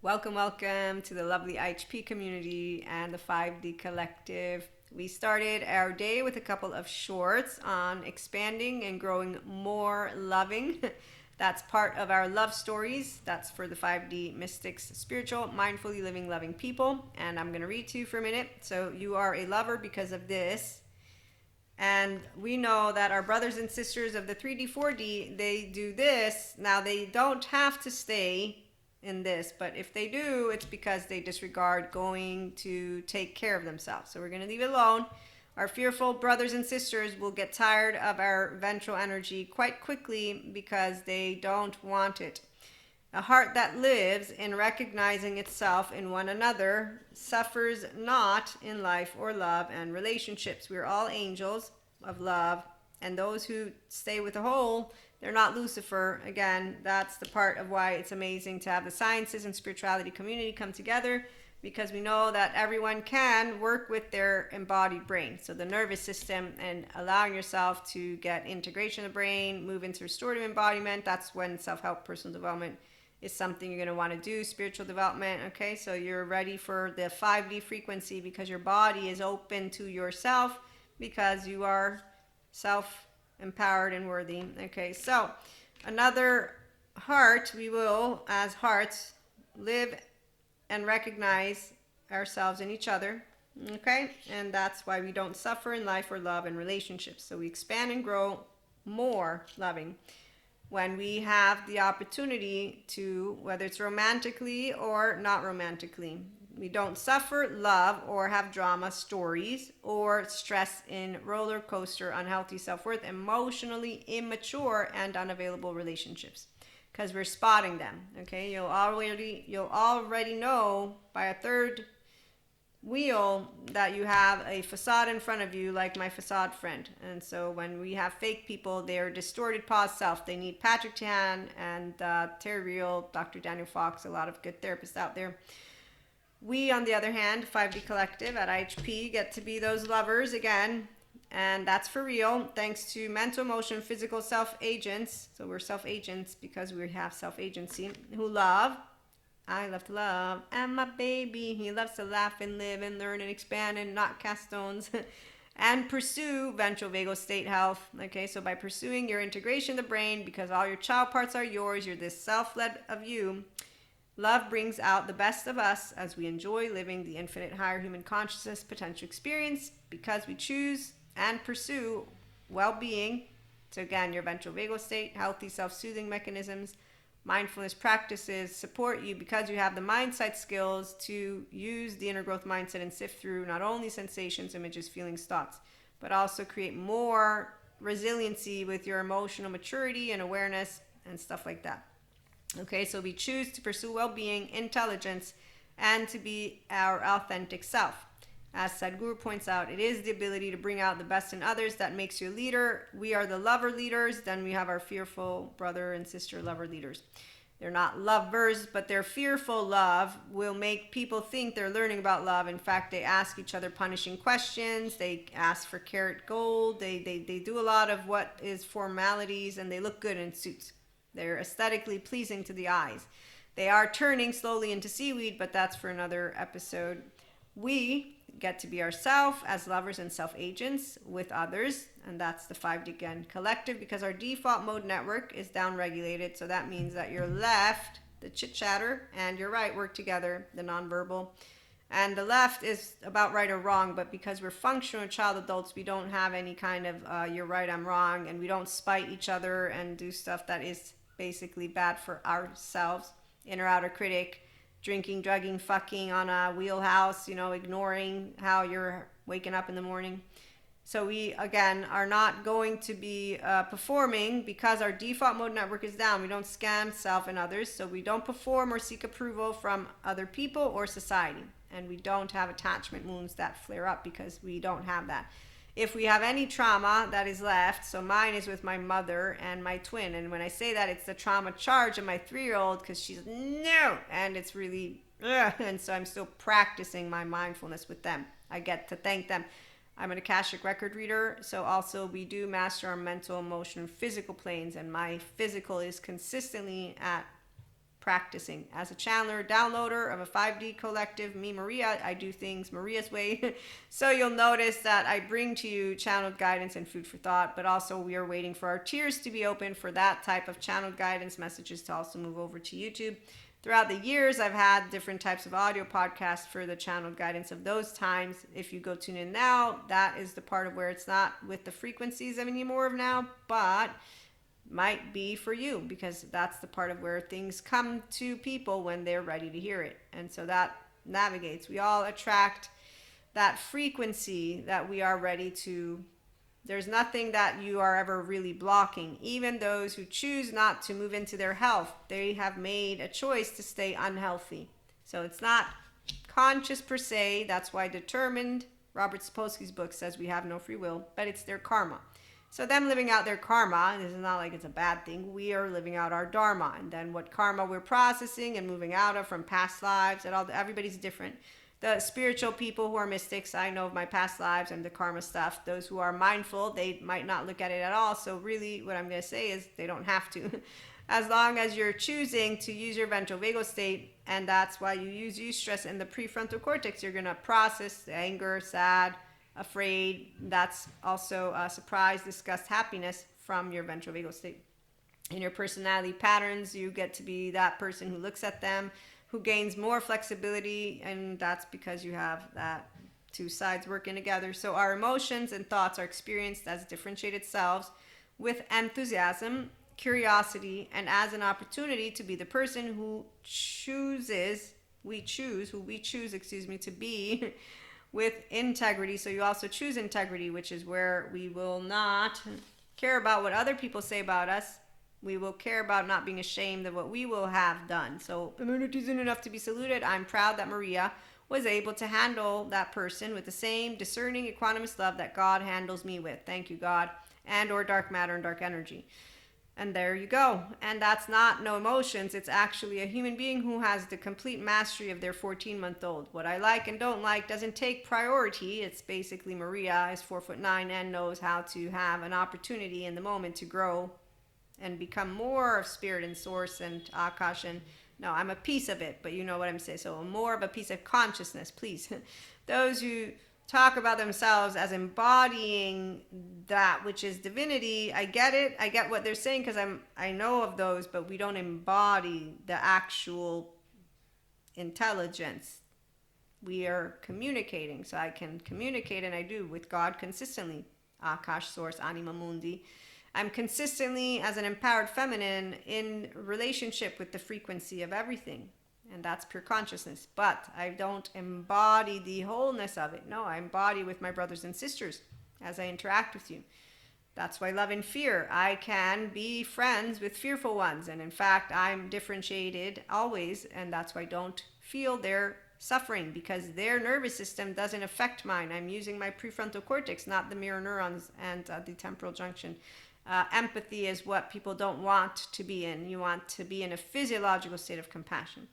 Welcome, welcome to the lovely IHP community and the 5D collective. We started our day with a couple of shorts on expanding and growing more loving. That's part of our love stories. That's for the 5D mystics, spiritual, mindfully living, loving people. And I'm going to read to you for a minute. So, you are a lover because of this. And we know that our brothers and sisters of the 3D, 4D, they do this. Now, they don't have to stay in this, but if they do, it's because they disregard going to take care of themselves. So we're going to leave it alone. Our fearful brothers and sisters will get tired of our ventral energy quite quickly because they don't want it. A heart that lives in recognizing itself in one another suffers not in life or love and relationships. We're all angels of love, and those who stay with the whole, they're not Lucifer. Again, that's the part of why it's amazing to have the sciences and spirituality community come together, because we know that everyone can work with their embodied brain. So the nervous system, and allowing yourself to get integration of the brain, move into restorative embodiment. That's when self-help, personal development is something you're going to want to do. Spiritual development. Okay, so you're ready for the 5D frequency because your body is open to yourself, because you are self empowered and worthy. Okay, so another heart, we will, as hearts, live and recognize ourselves in each other. Okay, and that's why we don't suffer in life or love and relationships. So we expand and grow more loving when we have the opportunity to, whether it's romantically or not romantically. We don't suffer, love, or have drama stories or stress in roller coaster, unhealthy self-worth, emotionally immature and unavailable relationships, because we're spotting them. Okay, you'll already know by a third wheel that you have a facade in front of you, like my facade friend. And so when we have fake people, they're distorted past self. They need Patrick Chan and Terry Real, Dr. Daniel Fox, a lot of good therapists out there. We, on the other hand, 5D Collective at IHP, get to be those lovers again, and that's for real, thanks to mental, emotion, physical self-agents. So we're self-agents because we have self-agency, who love. I love to love, and my baby, he loves to laugh and live and learn and expand and not cast stones and pursue ventral vagal state health. Okay, so by pursuing your integration of the brain, because all your child parts are yours, you're this self-led of you. Love brings out the best of us as we enjoy living the infinite higher human consciousness potential experience, because we choose and pursue well-being. So again, your ventral vagal state, healthy self-soothing mechanisms, mindfulness practices support you, because you have the mindset skills to use the inner growth mindset and sift through not only sensations, images, feelings, thoughts, but also create more resiliency with your emotional maturity and awareness and stuff like that. Okay, so we choose to pursue well-being, intelligence, and to be our authentic self. As Sadhguru points out, it is the ability to bring out the best in others that makes you a leader. We are the lover leaders. Then we have our fearful brother and sister lover leaders. They're not lovers, but their fearful love will make people think they're learning about love. In fact, they ask each other punishing questions. They ask for carrot gold. They do a lot of what is formalities, and they look good in suits. They're aesthetically pleasing to the eyes. They are turning slowly into seaweed, but that's for another episode. We get to be ourselves as lovers and self-agents with others, and that's the 5D again collective, because our default mode network is down-regulated. So that means that your left, the chit-chatter, and your right work together, the nonverbal. And the left is about right or wrong, but because we're functional child adults, we don't have any kind of you're right, I'm wrong, and we don't spite each other and do stuff that is basically bad for ourselves. Inner outer critic, drinking, drugging, fucking on a wheelhouse, ignoring how you're waking up in the morning. So we, again, are not going to be performing, because our default mode network is down. We don't scam self and others, so we don't perform or seek approval from other people or society. And we don't have attachment wounds that flare up, because we don't have that. If we have any trauma that is left, so mine is with my mother and my twin, and when I say that, it's the trauma charge of my 3-year-old, because she's no, and it's really and so I'm still practicing my mindfulness with them. I get to thank them. I'm an Akashic record reader, so also we do master our mental, emotional, and physical planes, and my physical is consistently at practicing. As a channeler, downloader of a 5D collective, me, Maria, I do things Maria's way. So you'll notice that I bring to you channeled guidance and food for thought, but also we are waiting for our tiers to be open for that type of channeled guidance messages to also move over to YouTube. Throughout the years, I've had different types of audio podcasts for the channeled guidance of those times. If you go tune in now, that is the part of where it's not with the frequencies anymore of now, but might be for you, because that's the part of where things come to people when they're ready to hear it. And so that navigates. We all attract that frequency that we are ready to. There's nothing that you are ever really blocking. Even those who choose not to move into their health, they have made a choice to stay unhealthy. So it's not conscious per se. That's why Determined, Robert Sapolsky's book, says we have no free will, but it's their karma. So them living out their karma, this is not like it's a bad thing. We are living out our dharma. And then what karma we're processing and moving out of from past lives, and everybody's different. The spiritual people who are mystics, I know of my past lives and the karma stuff. Those who are mindful, they might not look at it at all. So really what I'm going to say is they don't have to. As long as you're choosing to use your ventral vagal state, and that's why you use eustress in the prefrontal cortex, you're going to process the anger, sad, afraid. That's also surprise, disgust, happiness from your ventral vagal state. In your personality patterns, you get to be that person who looks at them, who gains more flexibility, and that's because you have that two sides working together. So our emotions and thoughts are experienced as differentiated selves with enthusiasm, curiosity, and as an opportunity to be the person who we choose to be with integrity. So you also choose integrity, which is where we will not care about what other people say about us. We will care about not being ashamed of what we will have done. So immunity isn't enough to be saluted. I'm proud that Maria was able to handle that person with the same discerning equanimous love that God handles me with. Thank you, God. And or dark matter and dark energy. And there you go. And that's not no emotions. It's actually a human being who has the complete mastery of their 14-month-old. What I like and don't like doesn't take priority. It's basically Maria is 4'9" and knows how to have an opportunity in the moment to grow and become more of spirit and source and Akash. And no, I'm a piece of it, but you know what I'm saying. So more of a piece of consciousness, please. Those who talk about themselves as embodying that which is divinity, I get it. I get what they're saying because I know of those, but we don't embody the actual intelligence. We are communicating. So I can communicate, and I do, with God consistently. Akash, source, anima mundi. I'm consistently, as an empowered feminine, in relationship with the frequency of everything. And that's pure consciousness. But I don't embody the wholeness of it. No, I embody with my brothers and sisters as I interact with you. That's why love and fear. I can be friends with fearful ones. And in fact, I'm differentiated always. And that's why I don't feel their suffering, because their nervous system doesn't affect mine. I'm using my prefrontal cortex, not the mirror neurons and the temporal junction. Empathy is what people don't want to be in. You want to be in a physiological state of compassion.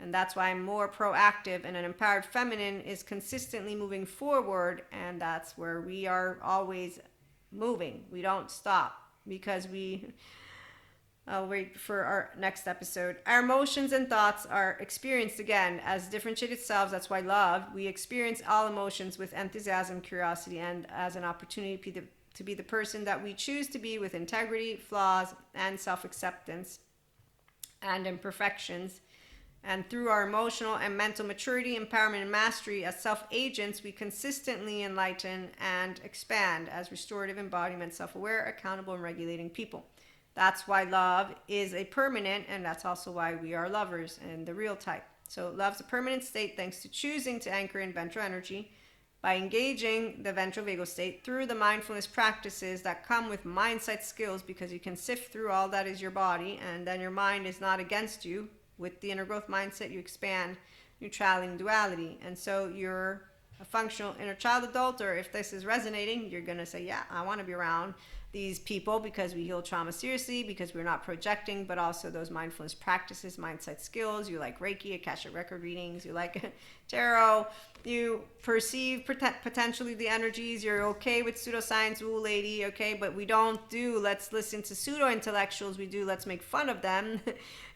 And that's why I'm more proactive, and an empowered feminine is consistently moving forward, and that's where we are always moving. We don't stop because I'll wait for our next episode. Our emotions and thoughts are experienced again as differentiated selves. That's why love. We experience all emotions with enthusiasm, curiosity, and as an opportunity to be the person that we choose to be with integrity, flaws, and self-acceptance and imperfections. And through our emotional and mental maturity, empowerment, and mastery as self-agents, we consistently enlighten and expand as restorative embodiment, self-aware, accountable, and regulating people. That's why love is a permanent, and that's also why we are lovers and the real type. So love's a permanent state thanks to choosing to anchor in ventral energy by engaging the ventral vagal state through the mindfulness practices that come with mindset skills, because you can sift through all that is your body, and then your mind is not against you. With the inner growth mindset, you expand neutrality and duality. And so you're a functional inner child adult, or if this is resonating, you're going to say, yeah, I want to be around these people because we heal trauma seriously, because we're not projecting, but also those mindfulness practices, mindset skills. You like Reiki, Akashic record readings, you like tarot, you perceive potentially the energies, you're okay with pseudoscience, woo lady, okay, but we don't do let's listen to pseudo intellectuals, we do let's make fun of them.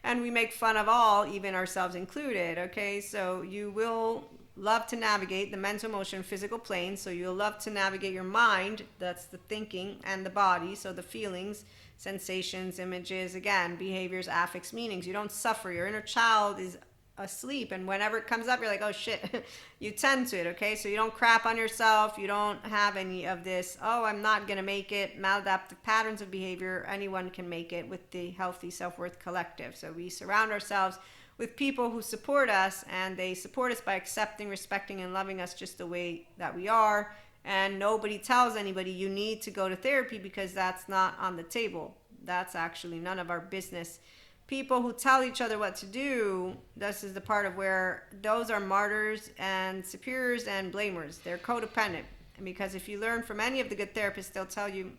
And we make fun of all, even ourselves included, okay? So you will love to navigate the mental, emotion, physical plane. So you'll love to navigate your mind, that's the thinking, and the body, so the feelings, sensations, images, again, behaviors, affects, meanings. You don't suffer. Your inner child is asleep, and whenever it comes up, you're like, oh shit. You tend to it, okay? So you don't crap on yourself. You don't have any of this, oh, I'm not gonna make it, maladaptive patterns of behavior. Anyone can make it with the Healthy Self-Worth Collective. So we surround ourselves with people who support us, and they support us by accepting, respecting, and loving us just the way that we are. And nobody tells anybody you need to go to therapy, because that's not on the table. That's actually none of our business. People who tell each other what to do, this is the part of where those are martyrs and superiors and blamers. They're codependent. And because if you learn from any of the good therapists, they'll tell you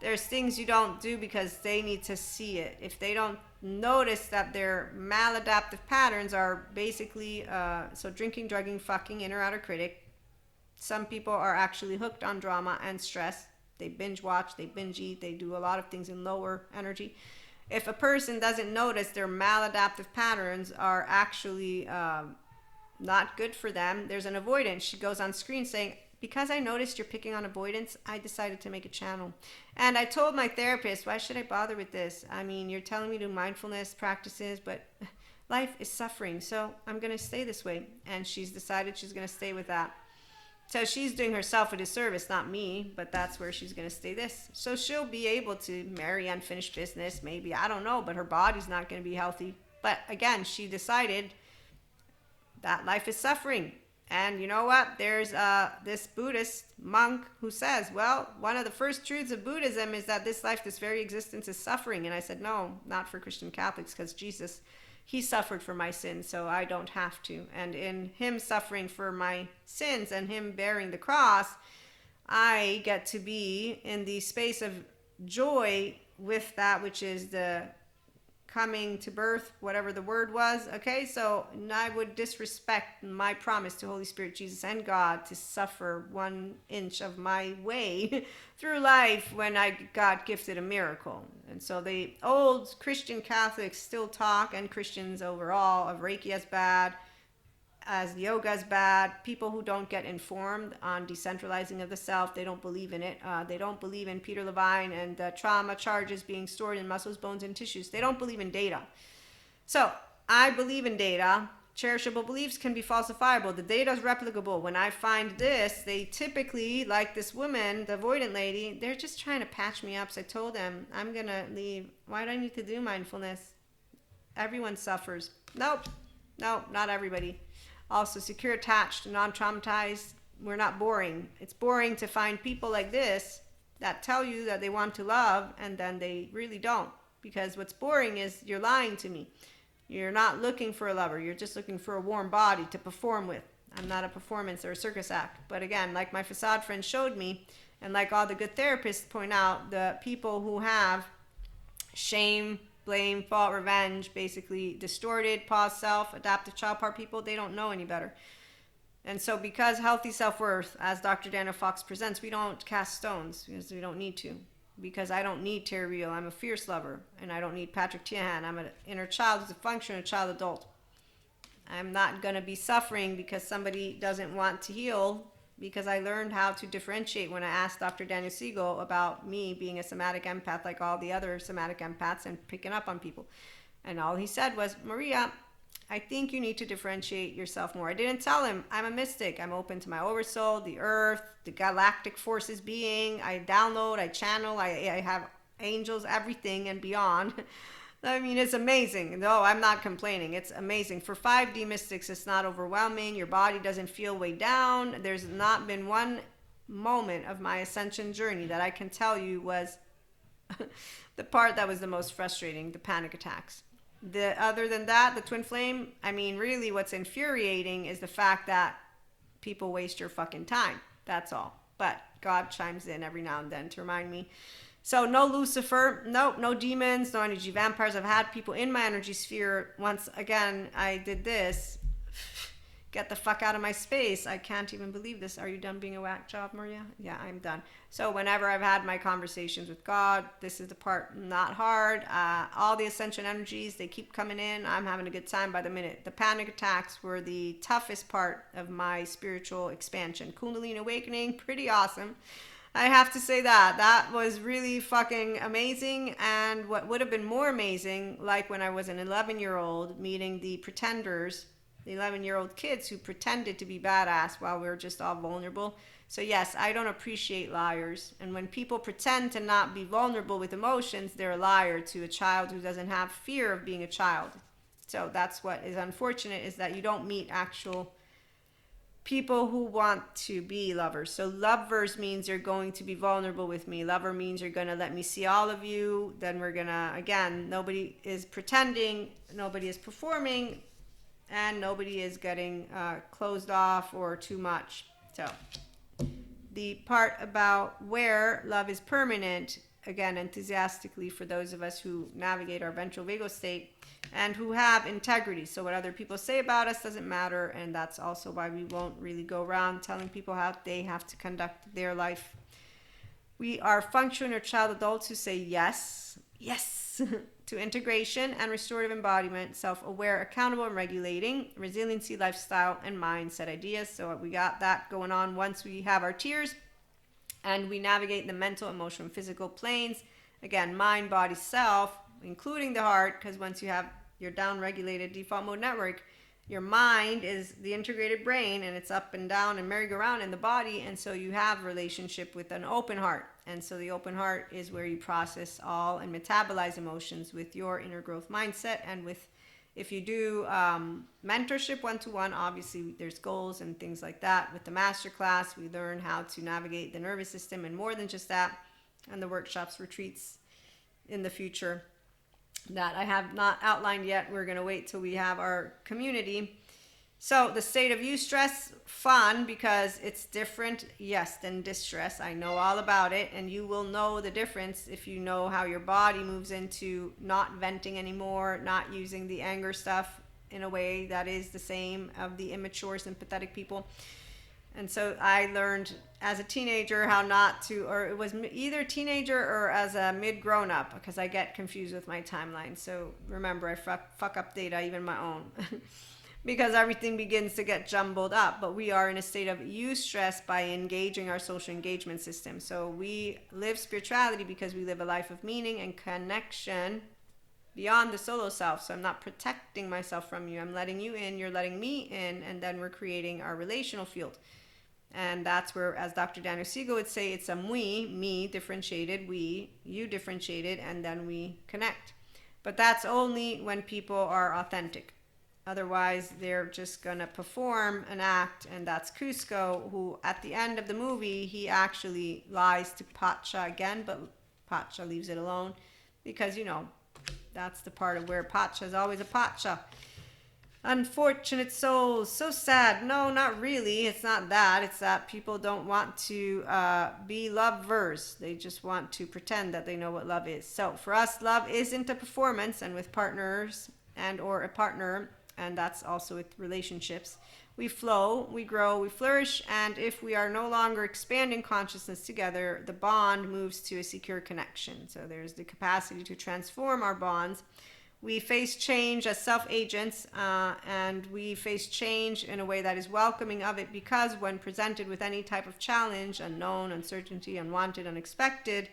there's things you don't do because they need to see it. If they don't notice that their maladaptive patterns are basically, so drinking, drugging, fucking, inner outer critic. Some people are actually hooked on drama and stress. They binge watch, they binge eat, they do a lot of things in lower energy. If a person doesn't notice their maladaptive patterns are actually not good for them, there's an avoidance. She goes on screen saying, because I noticed you're picking on avoidance, I decided to make a channel. And I told my therapist, why should I bother with this? I mean, you're telling me to do mindfulness practices, but life is suffering, so I'm going to stay this way. And she's decided she's going to stay with that. So she's doing herself a disservice, not me, but that's where she's going to stay this. So she'll be able to marry unfinished business, maybe, I don't know, but her body's not going to be healthy. But again, she decided that life is suffering. And you know what? There's this Buddhist monk who says, well, one of the first truths of Buddhism is that this life, this very existence is suffering. And I said, no, not for Christian Catholics, because Jesus, he suffered for my sins, so I don't have to. And in him suffering for my sins and him bearing the cross, I get to be in the space of joy with that, which is the coming to birth, whatever the word was. Okay, so I would disrespect my promise to Holy Spirit, Jesus, and God to suffer 1 inch of my way through life when I got gifted a miracle. And so the old Christian Catholics still talk, and Christians overall, of Reiki as bad, as yoga as bad. People who don't get informed on decentralizing of the self, they don't believe in it. They don't believe in Peter Levine and trauma charges being stored in muscles, bones, and tissues. They don't believe in data. So I believe in data. Cherishable beliefs can be falsifiable. The data is replicable. When I find this, they typically, like this woman, the avoidant lady, they're just trying to patch me up. So I told them, I'm going to leave. Why do I need to do mindfulness? Everyone suffers. Nope, not everybody. Also, secure, attached, non-traumatized. We're not boring. It's boring to find people like this that tell you that they want to love, and then they really don't. Because what's boring is you're lying to me. You're not looking for a lover. You're just looking for a warm body to perform with. I'm not a performance or a circus act. But again, like my facade friend showed me, and like all the good therapists point out, the people who have shame, blame, fault, revenge, basically distorted, pause self, adaptive child part people, they don't know any better. And so because healthy self-worth, as Dr. Daniel Fox presents, we don't cast stones because we don't need to. Because I don't need Terry Real, I'm a fierce lover. And I don't need Patrick Tiahan, I'm an inner child who's a functional child adult. I'm not going to be suffering because somebody doesn't want to heal, because I learned how to differentiate when I asked Dr. Daniel Siegel about me being a somatic empath like all the other somatic empaths and picking up on people. And all he said was, Maria, I think you need to differentiate yourself more. I didn't tell him I'm a mystic. I'm open to my oversoul, the earth, the galactic forces being. I download, I channel, I have angels, everything and beyond. I mean, it's amazing. No, I'm not complaining. It's amazing. For 5D mystics, it's not overwhelming. Your body doesn't feel way down. There's not been one moment of my ascension journey that I can tell you was the part that was the most frustrating, the panic attacks. Other than that, the twin flame, I mean, really what's infuriating is the fact that people waste your fucking time. That's all. But God chimes in every now and then to remind me. So no Lucifer, nope, no demons, no energy vampires. I've had people in my energy sphere. Once again, I did this. Get the fuck out of my space. I can't even believe this. Are you done being a whack job, Maria? Yeah, I'm done. So whenever I've had my conversations with God, this is the part not hard. All the ascension energies, they keep coming in. I'm having a good time by the minute. The panic attacks were the toughest part of my spiritual expansion. Kundalini awakening, pretty awesome. I have to say that was really fucking amazing. And what would have been more amazing, like when I was an 11-year-old meeting the pretenders, the 11-year-old kids who pretended to be badass while we were just all vulnerable. So yes, I don't appreciate liars. And when people pretend to not be vulnerable with emotions, they're a liar to a child who doesn't have fear of being a child. So that's what is unfortunate, is that you don't meet actual people who want to be lovers. So lovers means you're going to be vulnerable with me. Lover means you're going to let me see all of you. Then we're going to, again, nobody is pretending, nobody is performing, and nobody is getting closed off or too much. So the part about where love is permanent, again, enthusiastically for those of us who navigate our ventral vagal state and who have integrity. So what other people say about us doesn't matter, and that's also why we won't really go around telling people how they have to conduct their life. We are functional child adults who say yes to integration and restorative embodiment, self-aware, accountable, and regulating, resiliency, lifestyle, and mindset ideas. So we got that going on once we have our tears and we navigate the mental, emotional, and physical planes. Again, mind, body, self, including the heart, because once you have your down-regulated default mode network, your mind is the integrated brain, and it's up and down and merry-go-round in the body, and so you have relationship with an open heart. And so the open heart is where you process all and metabolize emotions with your inner growth mindset. And with, if you do mentorship one-to-one, obviously there's goals and things like that. With the masterclass, we learn how to navigate the nervous system, and more than just that, and the workshops, retreats in the future that I have not outlined yet. We're going to wait till we have our community. So the state of eustress, fun because it's different, yes, than distress. I know all about it, and you will know the difference if you know how your body moves into not venting anymore, not using the anger stuff in a way that is the same of the immature, sympathetic people. And so I learned as a teenager how not to, or it was either teenager or as a mid-grown up, because I get confused with my timeline. So remember, I fuck up data, even my own, because everything begins to get jumbled up. But we are in a state of eustress by engaging our social engagement system. So we live spirituality because we live a life of meaning and connection beyond the solo self. So I'm not protecting myself from you. I'm letting you in, you're letting me in, and then we're creating our relational field. And that's where, as Dr. Daniel Siegel would say, it's a me differentiated, we, you differentiated, and then we connect. But that's only when people are authentic. Otherwise, they're just going to perform an act, and that's Cusco, who at the end of the movie, he actually lies to Pacha again, but Pacha leaves it alone because, you know, that's the part of where Pacha is always a Pacha. Unfortunate souls, so sad. No, not really. It's not that. It's that people don't want to be lovers. They just want to pretend that they know what love is. So for us, love isn't a performance, and with partners and or a partner, and that's also with relationships, we flow, we grow, we flourish, and if we are no longer expanding consciousness together, the bond moves to a secure connection. So there's the capacity to transform our bonds. We face change as self-agents, and we face change in a way that is welcoming of it, because when presented with any type of challenge, unknown, uncertainty, unwanted, unexpected,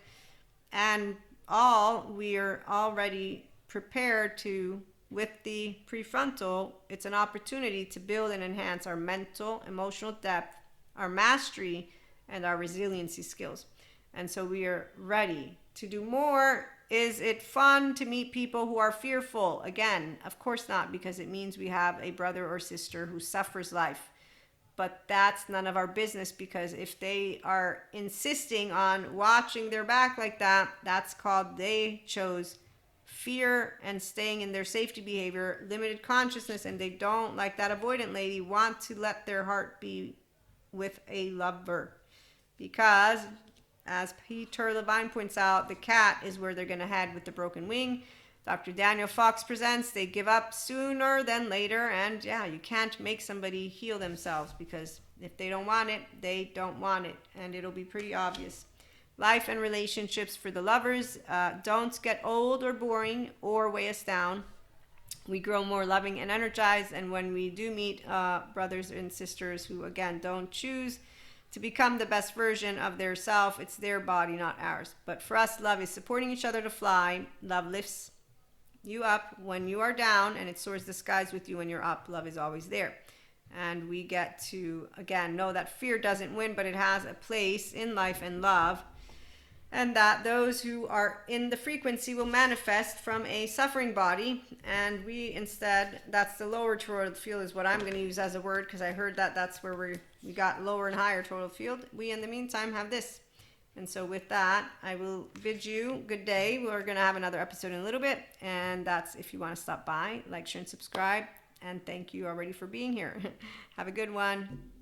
and all, we're already prepared to, with the prefrontal, it's an opportunity to build and enhance our mental, emotional depth, our mastery, and our resiliency skills. And so we are ready to do more. Is it fun to meet people who are fearful? Again, of course not, because it means we have a brother or sister who suffers life. But that's none of our business, because if they are insisting on watching their back like that, that's called they chose fear and staying in their safety behavior, limited consciousness, and they don't, like that avoidant lady, want to let their heart be with a lover. Because, as Peter Levine points out, the cat is where they're going to head with the broken wing. Dr. Daniel Fox presents, they give up sooner than later. And yeah, you can't make somebody heal themselves, because if they don't want it, they don't want it. And it'll be pretty obvious. Life and relationships for the lovers don't get old or boring or weigh us down. We grow more loving and energized. And when we do meet brothers and sisters who, again, don't choose to become the best version of their self, it's their body, not ours. But for us, love is supporting each other to fly. Love lifts you up when you are down, and it soars the skies with you when you're up. Love is always there. And we get to, again, know that fear doesn't win, but it has a place in life and love. And that those who are in the frequency will manifest from a suffering body. And we instead, that's the lower toroidal field is what I'm going to use as a word, because I heard that that's where we got lower and higher toroidal field. We, in the meantime, have this. And so with that, I will bid you good day. We're going to have another episode in a little bit. And that's if you want to stop by, like, share, and subscribe. And thank you already for being here. Have a good one.